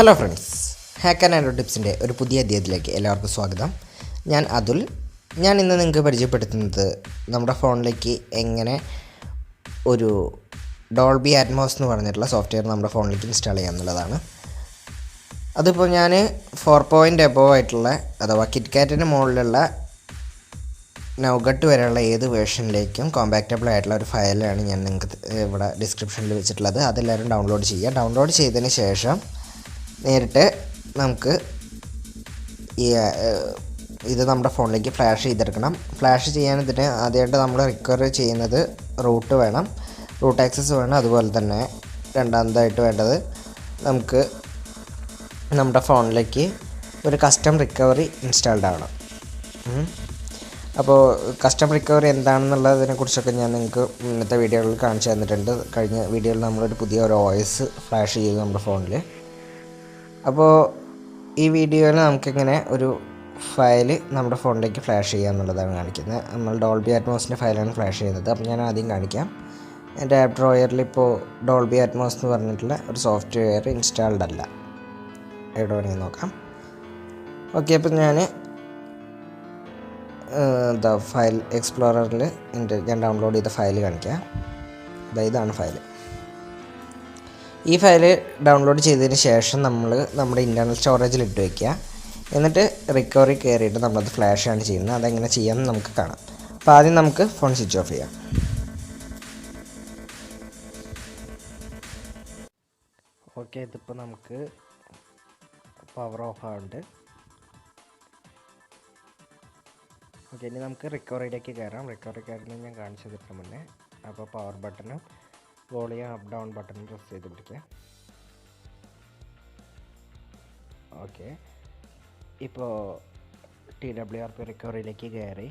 Hello friends, hack and ടിപ്സിൻ്റെ ഒരു പുതിയ അധ്യായത്തിലേക്ക് എല്ലാവർക്കും സ്വാഗതം. ഞാൻ അതുൽ. ഞാൻ ഇന്ന് നിങ്ങൾക്ക് പരിചയപ്പെടുത്തുന്നത് നമ്മുടെ ഫോണിലേക്ക് എങ്ങനെ ഒരു ഡോൾബി അറ്റ്മോസ് എന്ന് പറഞ്ഞിട്ടുള്ള സോഫ്റ്റ്വെയർ നമ്മുടെ ഫോണിലേക്ക് ഇൻസ്റ്റാൾ ചെയ്യുക എന്നുള്ളതാണ്. അതിപ്പോൾ ഞാൻ 4 എബോവ് ആയിട്ടുള്ള അഥവാ കിറ്റ്കാറ്റിന് മുകളിലുള്ള നൗഗട്ട് വരെയുള്ള ഏത് വേർഷനിലേക്കും കോമ്പാക്റ്റബിൾ ആയിട്ടുള്ള ഒരു ഫയലാണ് ഞാൻ നിങ്ങൾക്ക് ഇവിടെ ഡിസ്ക്രിപ്ഷനിൽ വെച്ചിട്ടുള്ളത്. അതെല്ലാവരും ഡൗൺലോഡ് ചെയ്യുക. ഡൗൺലോഡ് ചെയ്തതിന് ശേഷം നേരിട്ട് നമുക്ക് ഇത് നമ്മുടെ ഫോണിലേക്ക് ഫ്ലാഷ് ചെയ്തെടുക്കണം. ഫ്ലാഷ് ചെയ്യാൻ ഇതിന് ആദ്യമായിട്ട് നമ്മൾ റിക്കവർ ചെയ്യുന്നത് റൂട്ട് വേണം, റൂട്ട് ആക്സസ് വേണം. അതുപോലെ തന്നെ രണ്ടാമതായിട്ട് വേണ്ടത് നമുക്ക് നമ്മുടെ ഫോണിലേക്ക് ഒരു കസ്റ്റം റിക്കവറി ഇൻസ്റ്റാൾഡ് ആവണം. അപ്പോൾ കസ്റ്റം റിക്കവറി എന്താണെന്നുള്ളതിനെക്കുറിച്ചൊക്കെ ഞാൻ നിങ്ങൾക്ക് ഇന്നത്തെ വീഡിയോകളിൽ കാണിച്ചു തന്നിട്ടുണ്ട്. കഴിഞ്ഞ വീഡിയോയിൽ നമ്മളൊരു പുതിയ OS ഫ്ലാഷ് ചെയ്തു നമ്മുടെ ഫോണിൽ. അപ്പോൾ ഈ വീഡിയോയിൽ നമുക്കിങ്ങനെ ഒരു ഫയൽ നമ്മുടെ ഫോണിലേക്ക് ഫ്ലാഷ് ചെയ്യുക എന്നുള്ളതാണ് കാണിക്കുന്നത്. നമ്മൾ ഡോൾബി അറ്റ്മോസിൻ്റെ ഫയലാണ് ഫ്ലാഷ് ചെയ്യുന്നത്. അപ്പോൾ ഞാൻ ആദ്യം കാണിക്കാം. എൻ്റെ ആപ്പ് ഡ്രോയറിൽ ഇപ്പോൾ ഡോൾബി അറ്റ്മോസ് എന്ന് പറഞ്ഞിട്ടുള്ള ഒരു സോഫ്റ്റ്വെയർ ഇൻസ്റ്റാൾഡ് അല്ല. എവിടെ വേണമെങ്കിൽ നോക്കാം. ഓക്കെ, അപ്പോൾ ഞാൻ ഫയൽ എക്സ്പ്ലോററിൽ ഞാൻ ഡൗൺലോഡ് ചെയ്ത ഫയൽ കാണിക്കാം. ഇതാണ് ഫയൽ. ഈ ഫയൽ ഡൗൺലോഡ് ചെയ്തതിന് ശേഷം നമ്മൾ നമ്മുടെ ഇൻറ്റേർണൽ സ്റ്റോറേജിൽ ഇട്ട് വയ്ക്കുക. എന്നിട്ട് റിക്കവറി കയറിയിട്ട് നമ്മളത് ഫ്ലാഷാണ് ചെയ്യുന്നത്. അതെങ്ങനെ ചെയ്യാമെന്ന് നമുക്ക് കാണാം. അപ്പോൾ ആദ്യം നമുക്ക് ഫോൺ സ്വിച്ച് ഓഫ് ചെയ്യാം. ഓക്കെ, ഇതിപ്പോൾ നമുക്ക് പവർ ഓഫ് ആവുന്നുണ്ട്. ഓക്കെ, ഇനി നമുക്ക് റിക്കവറിയിലേക്ക് കയറാം. റിക്കവറി കയറുന്നത് ഞാൻ കാണിച്ചു തന്നിട്ട് മുന്നേ. അപ്പോൾ പവർ ബട്ടണും വോളിയം അപ്പ് ഡൗൺ ബട്ടണും പ്രസ് ചെയ്ത് പിടിക്കുക. ഓക്കെ, ഇപ്പോൾ TWRP റിക്കവറിയിലേക്ക് കയറി.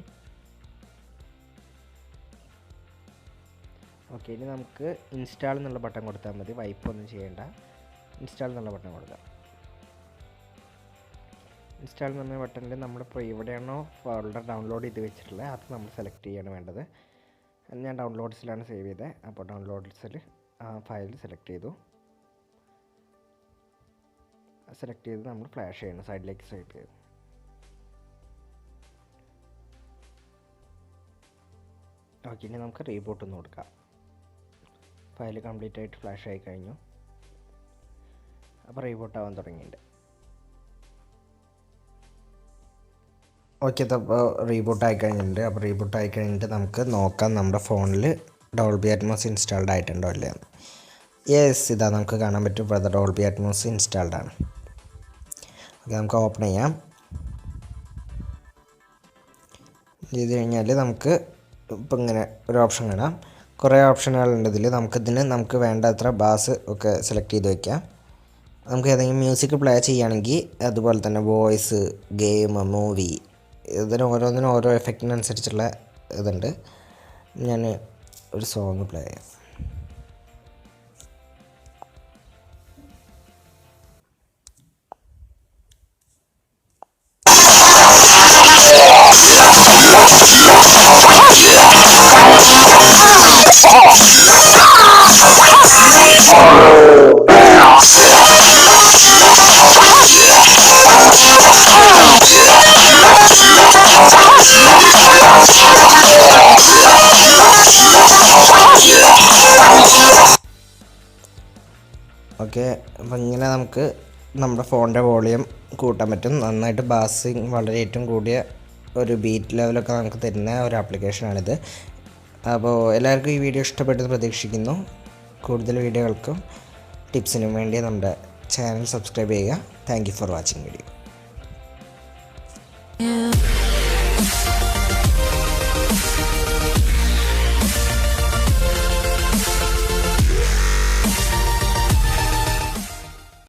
ഓക്കെ, ഇനി നമുക്ക് ഇൻസ്റ്റാൾ എന്നുള്ള ബട്ടൺ കൊടുത്താൽ മതി. വൈപ്പൊന്നും ചെയ്യേണ്ട, ഇൻസ്റ്റാൾ എന്നുള്ള ബട്ടൺ കൊടുക്കാം. ഇൻസ്റ്റാൾ എന്ന് പറഞ്ഞ ബട്ടണിൽ നമ്മളിപ്പോൾ എവിടെയാണോ ഫോൾഡർ ഡൗൺലോഡ് ചെയ്ത് വെച്ചിട്ടുള്ളത് അത് നമ്മൾ സെലക്ട് ചെയ്യാണ് വേണ്ടത്. ഞാൻ ഡൗൺലോഡ്സിലാണ് സേവ് ചെയ്തത്. അപ്പോൾ ഡൗൺലോഡ്സിൽ ആ ഫയൽ സെലക്ട് ചെയ്തു. സെലക്ട് ചെയ്ത് നമ്മൾ ഫ്ലാഷ് ചെയ്യണം. സൈഡിലേക്ക് സ്വൈപ്പ് ചെയ്തു. ഓക്കെ, ഇനി നമുക്ക് റീബൂട്ട് ഒന്ന് കൊടുക്കാം. ഫയൽ കംപ്ലീറ്റ് ആയിട്ട് ഫ്ലാഷ് ആയി കഴിഞ്ഞു. അപ്പോൾ റീബൂട്ട് ആവാൻ തുടങ്ങിയിട്ടുണ്ട്. ഓക്കെ, അപ്പോൾ റീബൂട്ട് ആയി കഴിഞ്ഞിട്ടുണ്ട്. അപ്പോൾ റീബൂട്ട് ആയി കഴിഞ്ഞിട്ട് നമുക്ക് നോക്കാം നമ്മുടെ ഫോണിൽ ഡോൾബി അറ്റ്മോസ് ഇൻസ്റ്റാൾഡ് ആയിട്ടുണ്ടോ അല്ലേ. യെസ്, ഇതാ നമുക്ക് കാണാൻ പറ്റും. ഇപ്പോൾ ഡോൾബി അറ്റ്മോസ് ഇൻസ്റ്റാൾഡ് ആണ്. ഓക്കെ, നമുക്ക് ഓപ്പൺ ചെയ്യാം. ചെയ്ത് കഴിഞ്ഞാൽ നമുക്ക് ഇപ്പം ഇങ്ങനെ ഒരു ഓപ്ഷൻ കാണാം. കുറേ ഓപ്ഷനുകളുണ്ട് ഇതിൽ. നമുക്ക് വേണ്ടത്ര ബാസ് ഒക്കെ സെലക്ട് ചെയ്ത് വയ്ക്കാം. നമുക്ക് ഏതെങ്കിലും മ്യൂസിക് പ്ലേ ചെയ്യുകയാണെങ്കിൽ അതുപോലെ തന്നെ വോയിസ്, ഗെയിം, മൂവി, ഓരോന്നിനും ഓരോ എഫക്റ്റിനനുസരിച്ചുള്ള ഇതുണ്ട്. ഞാൻ ഒരു സോങ് പ്ലേ ചെയ്യാം. ഓക്കെ, അപ്പം ഇങ്ങനെ നമുക്ക് നമ്മുടെ ഫോണിൻ്റെ വോളിയം കൂട്ടാൻ പറ്റും. നന്നായിട്ട് ബാസിങ് വളരെ ഏറ്റവും കൂടിയ ഒരു ബീറ്റ് ലെവലൊക്കെ നമുക്ക് തരുന്ന ഒരു ആപ്ലിക്കേഷനാണിത്. അപ്പോൾ എല്ലാവർക്കും ഈ വീഡിയോ ഇഷ്ടപ്പെട്ടെന്ന് പ്രതീക്ഷിക്കുന്നു. കൂടുതൽ വീഡിയോകൾക്കും ടിപ്സിനും വേണ്ടി നമ്മുടെ ചാനൽ സബ്സ്ക്രൈബ് ചെയ്യുക. Thank you for watching video.